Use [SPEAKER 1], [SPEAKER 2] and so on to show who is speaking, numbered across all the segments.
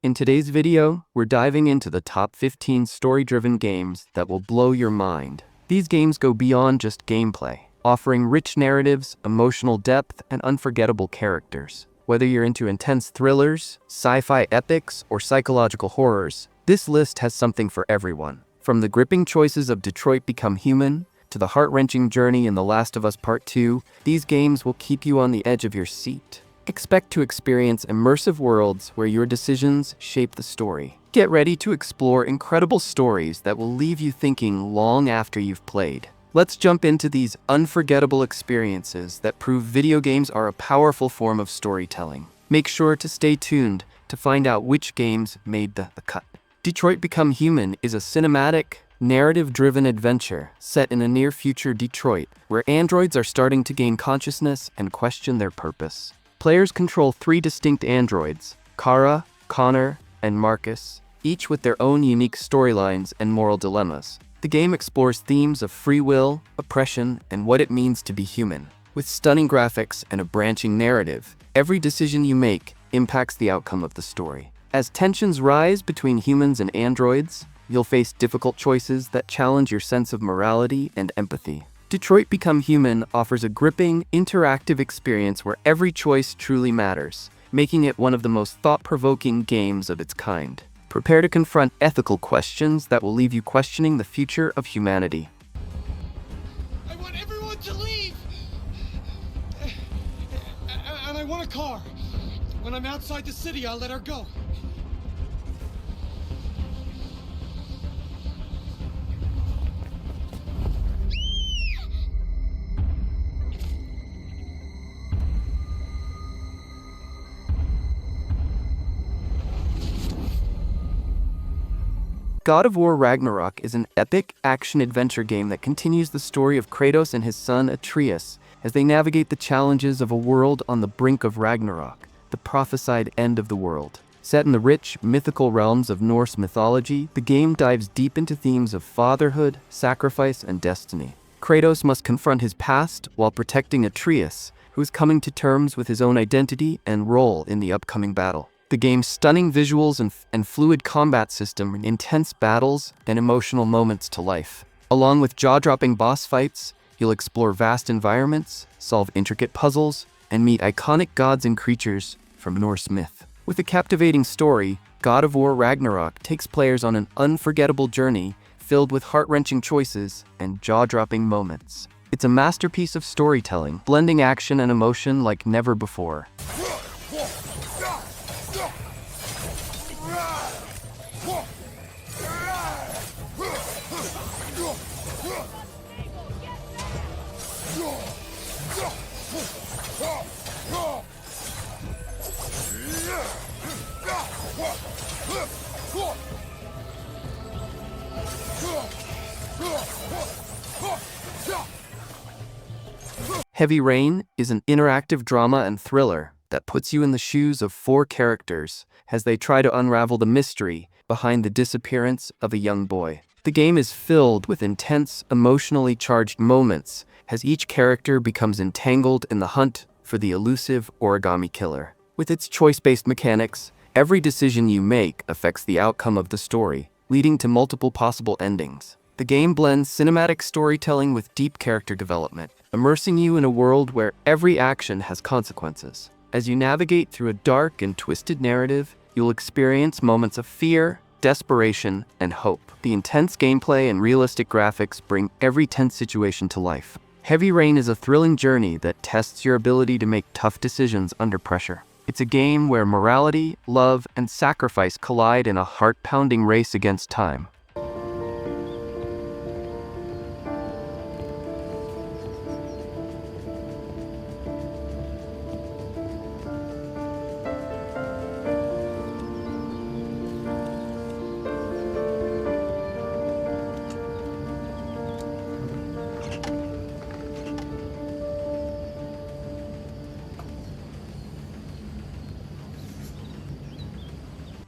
[SPEAKER 1] In today's video, we're diving into the top 15 story-driven games that will blow your mind. These games go beyond just gameplay, offering rich narratives, emotional depth, and unforgettable characters. Whether you're into intense thrillers, sci-fi epics, or psychological horrors, this list has something for everyone. From the gripping choices of Detroit Become Human, to the heart-wrenching journey in The Last of Us Part 2, these games will keep you on the edge of your seat. Expect to experience immersive worlds where your decisions shape the story. Get ready to explore incredible stories that will leave you thinking long after you've played. Let's jump into these unforgettable experiences that prove video games are a powerful form of storytelling. Make sure to stay tuned to find out which games made the cut. Detroit Become Human is a cinematic, narrative-driven adventure set in a near-future Detroit where androids are starting to gain consciousness and question their purpose. Players control 3 distinct androids, Kara, Connor, and Marcus, each with their own unique storylines and moral dilemmas. The game explores themes of free will, oppression, and what it means to be human. With stunning graphics and a branching narrative, every decision you make impacts the outcome of the story. As tensions rise between humans and androids, you'll face difficult choices that challenge your sense of morality and empathy. Detroit Become Human offers a gripping, interactive experience where every choice truly matters, making it one of the most thought-provoking games of its kind. Prepare to confront ethical questions that will leave you questioning the future of humanity.
[SPEAKER 2] I want everyone to leave! And I want a car. When I'm outside the city, I'll let her go.
[SPEAKER 1] God of War Ragnarok is an epic action-adventure game that continues the story of Kratos and his son Atreus as they navigate the challenges of a world on the brink of Ragnarok, the prophesied end of the world. Set in the rich, mythical realms of Norse mythology, the game dives deep into themes of fatherhood, sacrifice, and destiny. Kratos must confront his past while protecting Atreus, who is coming to terms with his own identity and role in the upcoming battle. The game's stunning visuals and fluid combat system bring intense battles and emotional moments to life. Along with jaw-dropping boss fights, you'll explore vast environments, solve intricate puzzles, and meet iconic gods and creatures from Norse myth. With a captivating story, God of War Ragnarok takes players on an unforgettable journey filled with heart-wrenching choices and jaw-dropping moments. It's a masterpiece of storytelling, blending action and emotion like never before. Heavy Rain is an interactive drama and thriller that puts you in the shoes of 4 characters as they try to unravel the mystery behind the disappearance of a young boy. The game is filled with intense, emotionally charged moments as each character becomes entangled in the hunt for the elusive origami killer. With its choice-based mechanics, every decision you make affects the outcome of the story, leading to multiple possible endings. The game blends cinematic storytelling with deep character development, immersing you in a world where every action has consequences. As you navigate through a dark and twisted narrative, you'll experience moments of fear, desperation, and hope. The intense gameplay and realistic graphics bring every tense situation to life. Heavy Rain is a thrilling journey that tests your ability to make tough decisions under pressure. It's a game where morality, love, and sacrifice collide in a heart-pounding race against time.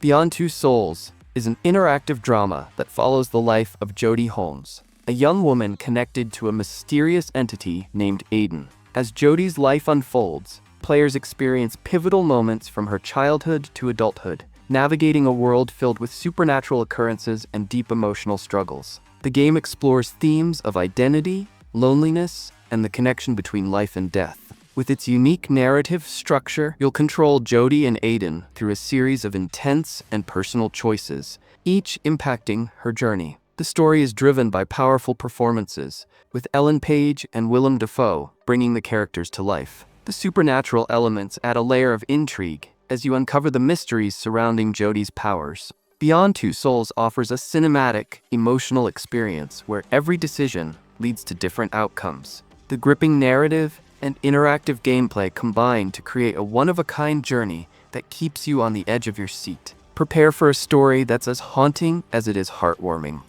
[SPEAKER 1] Beyond Two Souls is an interactive drama that follows the life of Jodie Holmes, a young woman connected to a mysterious entity named Aiden. As Jodie's life unfolds, players experience pivotal moments from her childhood to adulthood, navigating a world filled with supernatural occurrences and deep emotional struggles. The game explores themes of identity, loneliness, and the connection between life and death. With its unique narrative structure, you'll control Jodie and Aiden through a series of intense and personal choices, each impacting her journey. The story is driven by powerful performances, with Ellen Page and Willem Dafoe bringing the characters to life. The supernatural elements add a layer of intrigue as you uncover the mysteries surrounding Jodie's powers. Beyond Two Souls offers a cinematic, emotional experience where every decision leads to different outcomes. The gripping narrative and interactive gameplay combine to create a one-of-a-kind journey that keeps you on the edge of your seat. Prepare for a story that's as haunting as it is heartwarming.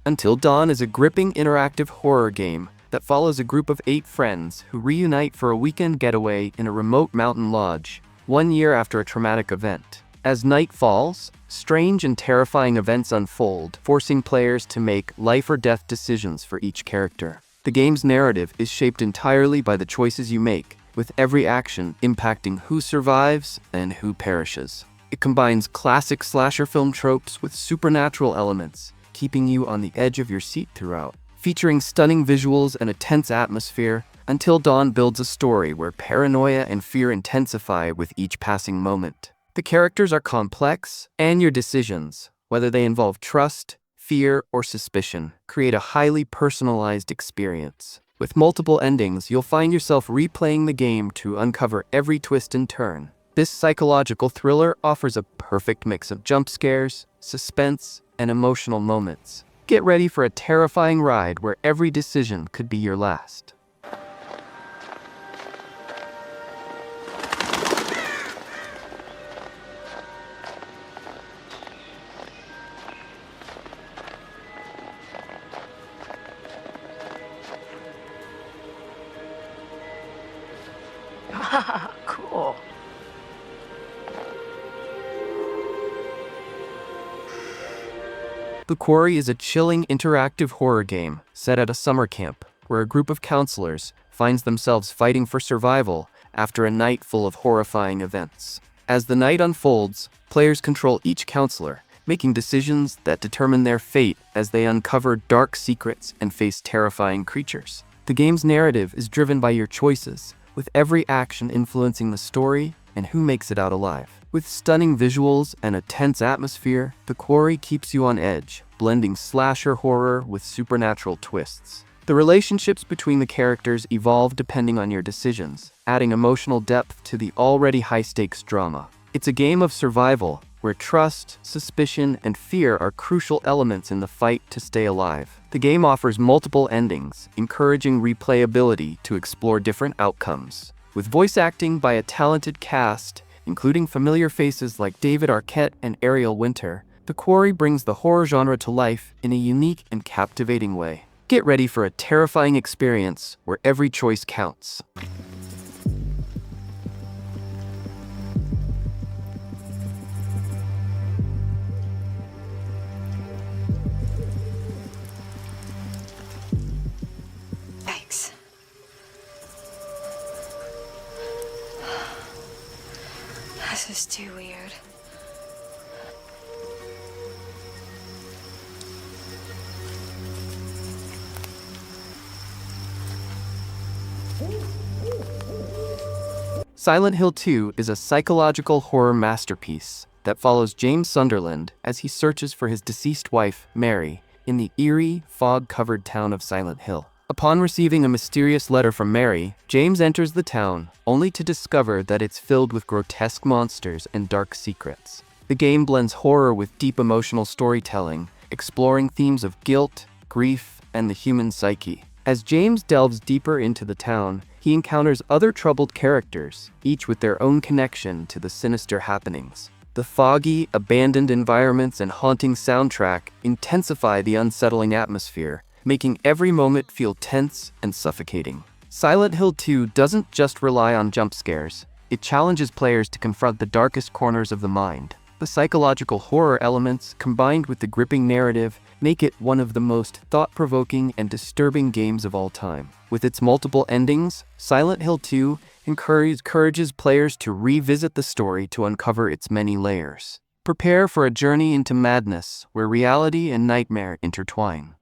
[SPEAKER 1] Until Dawn is a gripping interactive horror game that follows a group of 8 friends who reunite for a weekend getaway in a remote mountain lodge, 1 year after a traumatic event. As night falls, strange and terrifying events unfold, forcing players to make life-or-death decisions for each character. The game's narrative is shaped entirely by the choices you make, with every action impacting who survives and who perishes. It combines classic slasher film tropes with supernatural elements, keeping you on the edge of your seat throughout. Featuring stunning visuals and a tense atmosphere, Until Dawn builds a story where paranoia and fear intensify with each passing moment. The characters are complex, and your decisions, whether they involve trust, fear, or suspicion, create a highly personalized experience. With multiple endings, you'll find yourself replaying the game to uncover every twist and turn. This psychological thriller offers a perfect mix of jump scares, suspense, and emotional moments. Get ready for a terrifying ride where every decision could be your last.
[SPEAKER 3] Cool.
[SPEAKER 1] The Quarry is a chilling interactive horror game set at a summer camp where a group of counselors finds themselves fighting for survival after a night full of horrifying events. As the night unfolds, players control each counselor, making decisions that determine their fate as they uncover dark secrets and face terrifying creatures. The game's narrative is driven by your choices, with every action influencing the story and who makes it out alive. With stunning visuals and a tense atmosphere, The Quarry keeps you on edge, blending slasher horror with supernatural twists. The relationships between the characters evolve depending on your decisions, adding emotional depth to the already high-stakes drama. It's a game of survival, where trust, suspicion, and fear are crucial elements in the fight to stay alive. The game offers multiple endings, encouraging replayability to explore different outcomes. With voice acting by a talented cast, including familiar faces like David Arquette and Ariel Winter, The Quarry brings the horror genre to life in a unique and captivating way. Get ready for a terrifying experience where every choice counts.
[SPEAKER 3] Yikes. This is too weird.
[SPEAKER 1] Silent Hill 2 is a psychological horror masterpiece that follows James Sunderland as he searches for his deceased wife, Mary, in the eerie, fog-covered town of Silent Hill. Upon receiving a mysterious letter from Mary, James enters the town, only to discover that it's filled with grotesque monsters and dark secrets. The game blends horror with deep emotional storytelling, exploring themes of guilt, grief, and the human psyche. As James delves deeper into the town, he encounters other troubled characters, each with their own connection to the sinister happenings. The foggy, abandoned environments and haunting soundtrack intensify the unsettling atmosphere, making every moment feel tense and suffocating. Silent Hill 2 doesn't just rely on jump scares. It challenges players to confront the darkest corners of the mind. The psychological horror elements, combined with the gripping narrative, make it one of the most thought-provoking and disturbing games of all time. With its multiple endings, Silent Hill 2 encourages players to revisit the story to uncover its many layers. Prepare for a journey into madness, where reality and nightmare intertwine.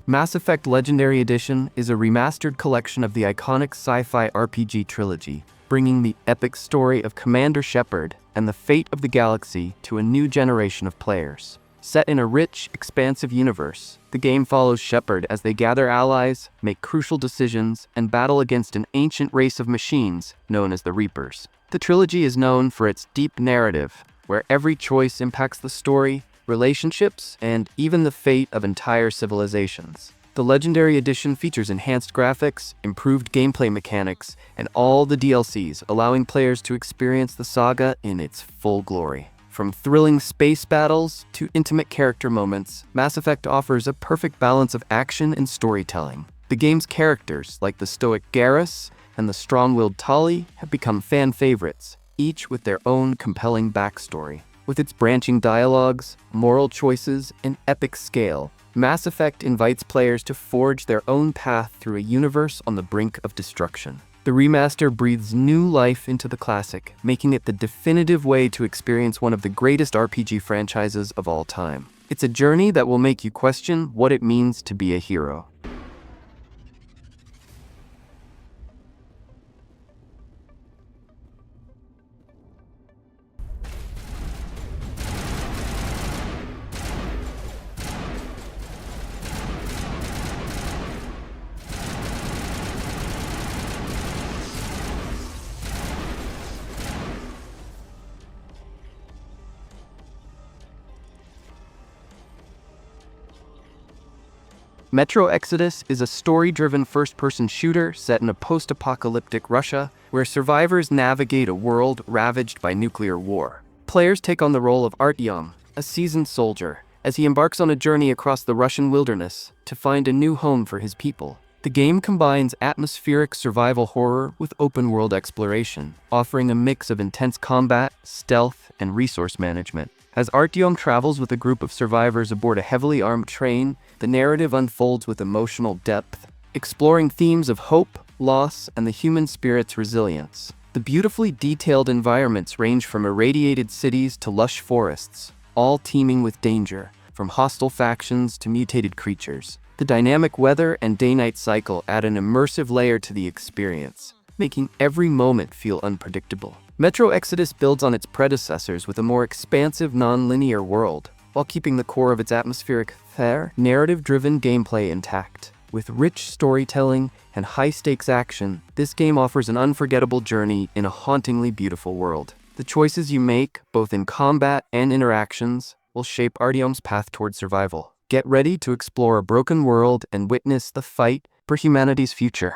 [SPEAKER 1] Mass Effect Legendary Edition is a remastered collection of the iconic sci-fi RPG trilogy, bringing the epic story of Commander Shepard and the fate of the galaxy to a new generation of players. Set in a rich, expansive universe, the game follows Shepard as they gather allies, make crucial decisions, and battle against an ancient race of machines known as the Reapers. The trilogy is known for its deep narrative, where every choice impacts the story, relationships, and even the fate of entire civilizations. The Legendary Edition features enhanced graphics, improved gameplay mechanics, and all the DLCs, allowing players to experience the saga in its full glory. From thrilling space battles to intimate character moments, Mass Effect offers a perfect balance of action and storytelling. The game's characters, like the stoic Garrus and the strong-willed Tali, have become fan favorites, each with their own compelling backstory. With its branching dialogues, moral choices, and epic scale, Mass Effect invites players to forge their own path through a universe on the brink of destruction. The remaster breathes new life into the classic, making it the definitive way to experience one of the greatest RPG franchises of all time. It's a journey that will make you question what it means to be a hero. Metro Exodus is a story-driven first-person shooter set in a post-apocalyptic Russia, where survivors navigate a world ravaged by nuclear war. Players take on the role of Artyom, a seasoned soldier, as he embarks on a journey across the Russian wilderness to find a new home for his people. The game combines atmospheric survival horror with open-world exploration, offering a mix of intense combat, stealth, and resource management. As Artyom travels with a group of survivors aboard a heavily armed train, the narrative unfolds with emotional depth, exploring themes of hope, loss, and the human spirit's resilience. The beautifully detailed environments range from irradiated cities to lush forests, all teeming with danger, from hostile factions to mutated creatures. The dynamic weather and day-night cycle add an immersive layer to the experience, making every moment feel unpredictable. Metro Exodus builds on its predecessors with a more expansive, non-linear world, while keeping the core of its atmospheric, fair, narrative-driven gameplay intact. With rich storytelling and high-stakes action, this game offers an unforgettable journey in a hauntingly beautiful world. The choices you make, both in combat and interactions, will shape Artyom's path toward survival. Get ready to explore a broken world and witness the fight for humanity's future.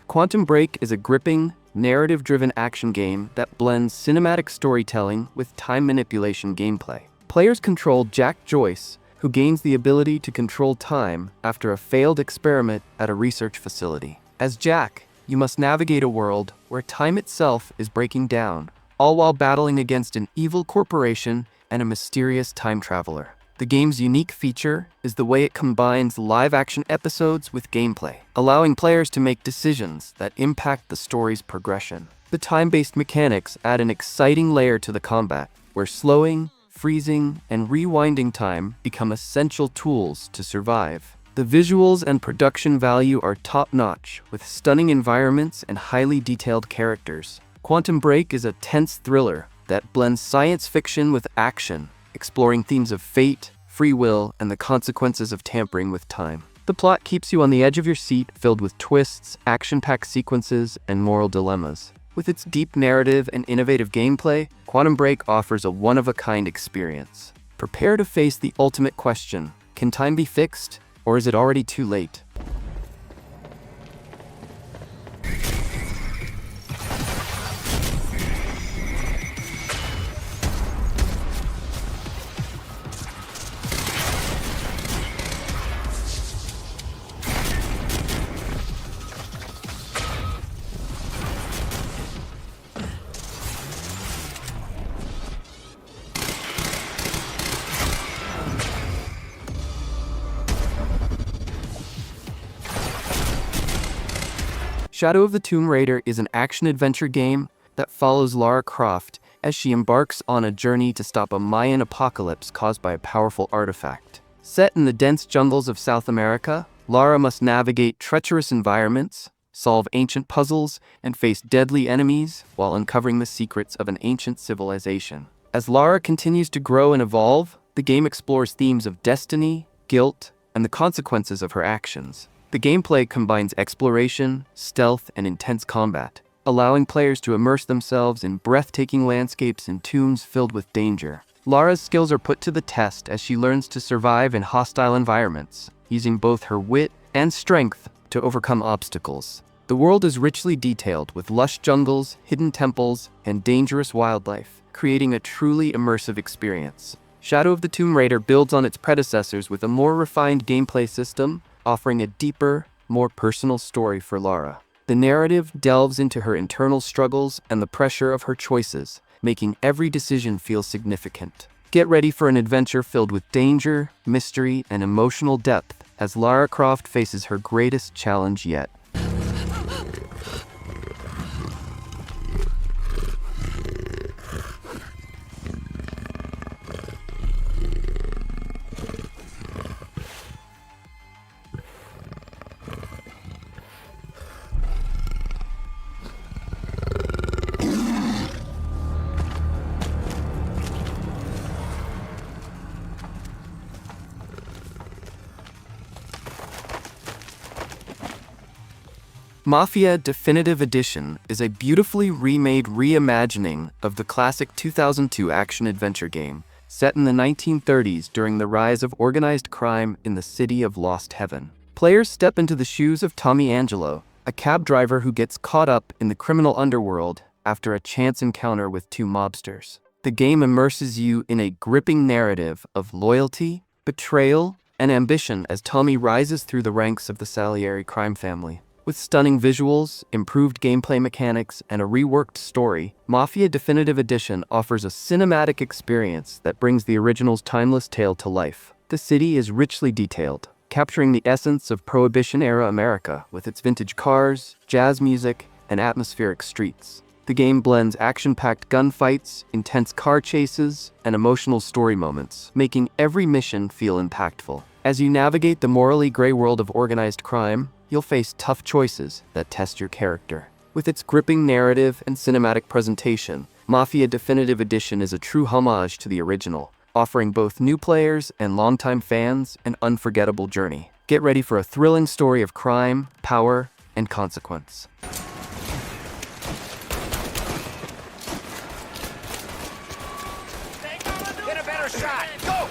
[SPEAKER 1] Quantum Break is a gripping, narrative-driven action game that blends cinematic storytelling with time manipulation gameplay. Players control Jack Joyce, who gains the ability to control time after a failed experiment at a research facility. As Jack, you must navigate a world where time itself is breaking down, all while battling against an evil corporation and a mysterious time traveler. The game's unique feature is the way it combines live-action episodes with gameplay, allowing players to make decisions that impact the story's progression. The time-based mechanics add an exciting layer to the combat, where slowing, freezing, and rewinding time become essential tools to survive. The visuals and production value are top-notch, with stunning environments and highly detailed characters. Quantum Break is a tense thriller that blends science fiction with action, exploring themes of fate, free will, and the consequences of tampering with time. The plot keeps you on the edge of your seat, filled with twists, action-packed sequences, and moral dilemmas. With its deep narrative and innovative gameplay, Quantum Break offers a one-of-a-kind experience. Prepare to face the ultimate question: can time be fixed, or is it already too late? Shadow of the Tomb Raider is an action-adventure game that follows Lara Croft as she embarks on a journey to stop a Mayan apocalypse caused by a powerful artifact. Set in the dense jungles of South America, Lara must navigate treacherous environments, solve ancient puzzles, and face deadly enemies while uncovering the secrets of an ancient civilization. As Lara continues to grow and evolve, the game explores themes of destiny, guilt, and the consequences of her actions. The gameplay combines exploration, stealth, and intense combat, allowing players to immerse themselves in breathtaking landscapes and tombs filled with danger. Lara's skills are put to the test as she learns to survive in hostile environments, using both her wit and strength to overcome obstacles. The world is richly detailed with lush jungles, hidden temples, and dangerous wildlife, creating a truly immersive experience. Shadow of the Tomb Raider builds on its predecessors with a more refined gameplay system, offering a deeper, more personal story for Lara. The narrative delves into her internal struggles and the pressure of her choices, making every decision feel significant. Get ready for an adventure filled with danger, mystery, and emotional depth as Lara Croft faces her greatest challenge yet. Mafia Definitive Edition is a beautifully remade reimagining of the classic 2002 action-adventure game, set in the 1930s during the rise of organized crime in the city of Lost Heaven. Players step into the shoes of Tommy Angelo, a cab driver who gets caught up in the criminal underworld after a chance encounter with two mobsters. The game immerses you in a gripping narrative of loyalty, betrayal, and ambition as Tommy rises through the ranks of the Salieri crime family. With stunning visuals, improved gameplay mechanics, and a reworked story, Mafia Definitive Edition offers a cinematic experience that brings the original's timeless tale to life. The city is richly detailed, capturing the essence of Prohibition-era America with its vintage cars, jazz music, and atmospheric streets. The game blends action-packed gunfights, intense car chases, and emotional story moments, making every mission feel impactful. As you navigate the morally gray world of organized crime, you'll face tough choices that test your character. With its gripping narrative and cinematic presentation, Mafia Definitive Edition is a true homage to the original, offering both new players and longtime fans an unforgettable journey. Get ready for a thrilling story of crime, power, and consequence.
[SPEAKER 4] Get a better shot! Go!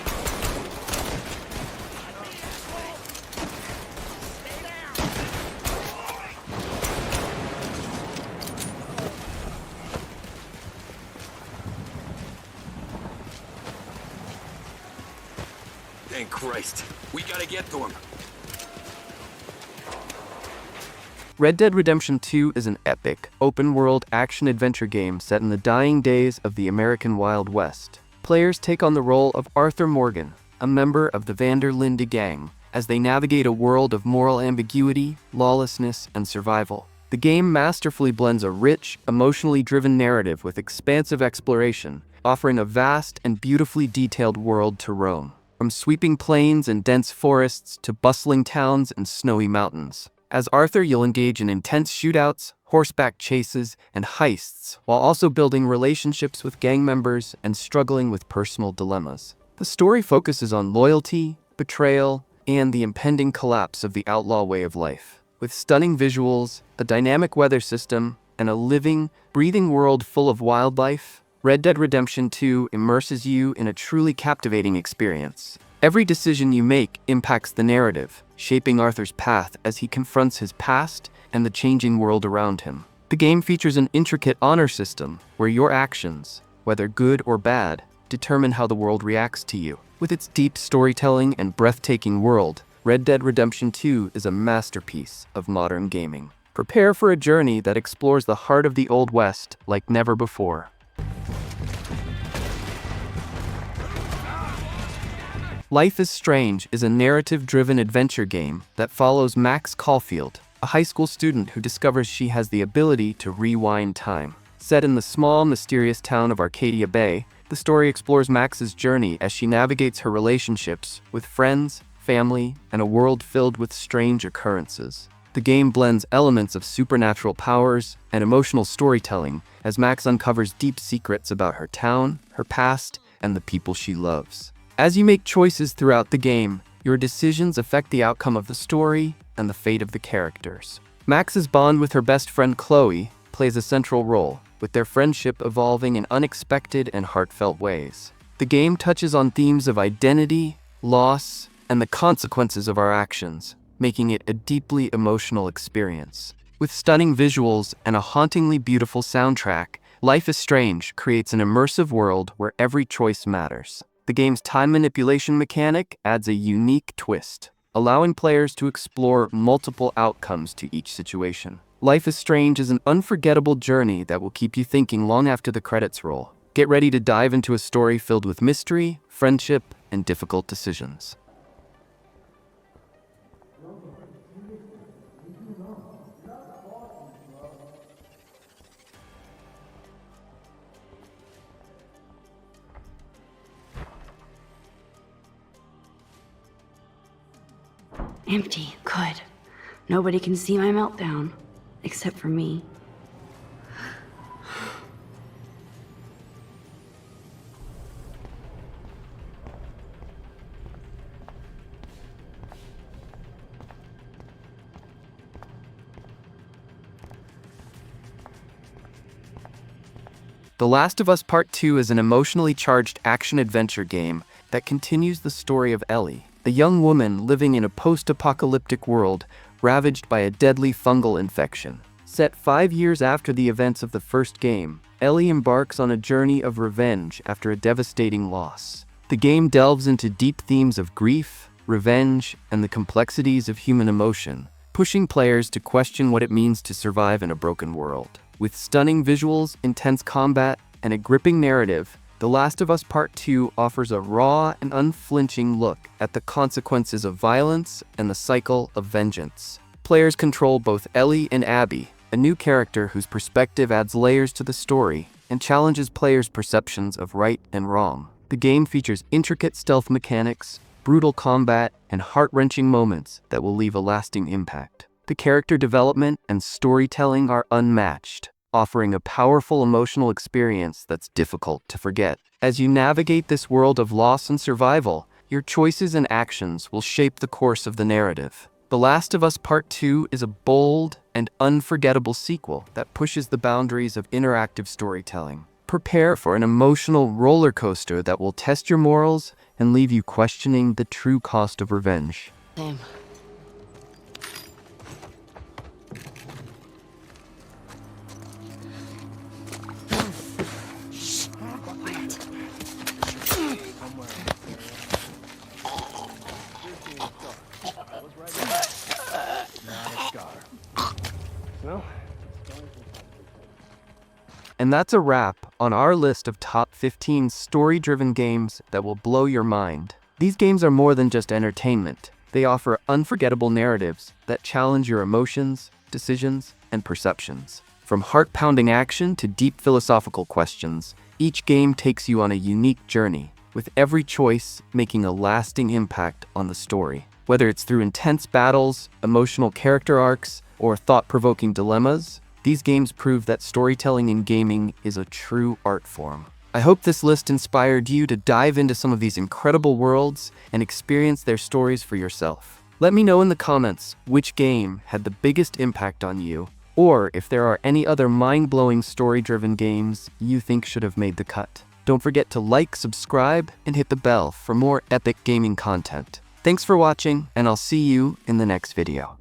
[SPEAKER 4] Thank Christ. We gotta get to him.
[SPEAKER 1] Red Dead Redemption 2 is an epic, open-world action-adventure game set in the dying days of the American Wild West. Players take on the role of Arthur Morgan, a member of the van der Linde gang, as they navigate a world of moral ambiguity, lawlessness, and survival. The game masterfully blends a rich, emotionally driven narrative with expansive exploration, offering a vast and beautifully detailed world to roam. From sweeping plains and dense forests to bustling towns and snowy mountains. As Arthur, you'll engage in intense shootouts, horseback chases, and heists, while also building relationships with gang members and struggling with personal dilemmas. The story focuses on loyalty, betrayal, and the impending collapse of the outlaw way of life. With stunning visuals, a dynamic weather system, and a living, breathing world full of wildlife, Red Dead Redemption 2 immerses you in a truly captivating experience. Every decision you make impacts the narrative, shaping Arthur's path as he confronts his past and the changing world around him. The game features an intricate honor system where your actions, whether good or bad, determine how the world reacts to you. With its deep storytelling and breathtaking world, Red Dead Redemption 2 is a masterpiece of modern gaming. Prepare for a journey that explores the heart of the Old West like never before. Life is Strange is a narrative-driven adventure game that follows Max Caulfield, a high school student who discovers she has the ability to rewind time. Set in the small, mysterious town of Arcadia Bay, the story explores Max's journey as she navigates her relationships with friends, family, and a world filled with strange occurrences. The game blends elements of supernatural powers and emotional storytelling as Max uncovers deep secrets about her town, her past, and the people she loves. As you make choices throughout the game, your decisions affect the outcome of the story and the fate of the characters. Max's bond with her best friend Chloe plays a central role, with their friendship evolving in unexpected and heartfelt ways. The game touches on themes of identity, loss, and the consequences of our actions, making it a deeply emotional experience. With stunning visuals and a hauntingly beautiful soundtrack, Life is Strange creates an immersive world where every choice matters. The game's time manipulation mechanic adds a unique twist, allowing players to explore multiple outcomes to each situation. Life is Strange is an unforgettable journey that will keep you thinking long after the credits roll. Get ready to dive into a story filled with mystery, friendship, and difficult decisions.
[SPEAKER 5] Empty. Good. Nobody can see my meltdown. Except for me.
[SPEAKER 1] The Last of Us Part 2 is an emotionally charged action-adventure game that continues the story of Ellie, a young woman living in a post-apocalyptic world ravaged by a deadly fungal infection. Set 5 years after the events of the first game, Ellie embarks on a journey of revenge after a devastating loss. The game delves into deep themes of grief, revenge, and the complexities of human emotion, pushing players to question what it means to survive in a broken world. With stunning visuals, intense combat, and a gripping narrative, The Last of Us Part 2 offers a raw and unflinching look at the consequences of violence and the cycle of vengeance. Players control both Ellie and Abby, a new character whose perspective adds layers to the story and challenges players' perceptions of right and wrong. The game features intricate stealth mechanics, brutal combat, and heart-wrenching moments that will leave a lasting impact. The character development and storytelling are unmatched, offering a powerful emotional experience that's difficult to forget. As you navigate this world of loss and survival, your choices and actions will shape the course of the narrative. The Last of Us Part 2 is a bold and unforgettable sequel that pushes the boundaries of interactive storytelling. Prepare for an emotional roller coaster that will test your morals and leave you questioning the true cost of revenge.
[SPEAKER 5] Same.
[SPEAKER 1] And that's a wrap on our list of top 15 story-driven games that will blow your mind. These games are more than just entertainment. They offer unforgettable narratives that challenge your emotions, decisions, and perceptions. From heart-pounding action to deep philosophical questions, Each game takes you on a unique journey, with every choice making a lasting impact on the story. Whether it's through intense battles, emotional character arcs, or thought-provoking dilemmas, these games prove that storytelling in gaming is a true art form. I hope this list inspired you to dive into some of these incredible worlds and experience their stories for yourself. Let me know in the comments which game had the biggest impact on you, or if there are any other mind-blowing story-driven games you think should have made the cut. Don't forget to like, subscribe, and hit the bell for more epic gaming content. Thanks for watching, and I'll see you in the next video.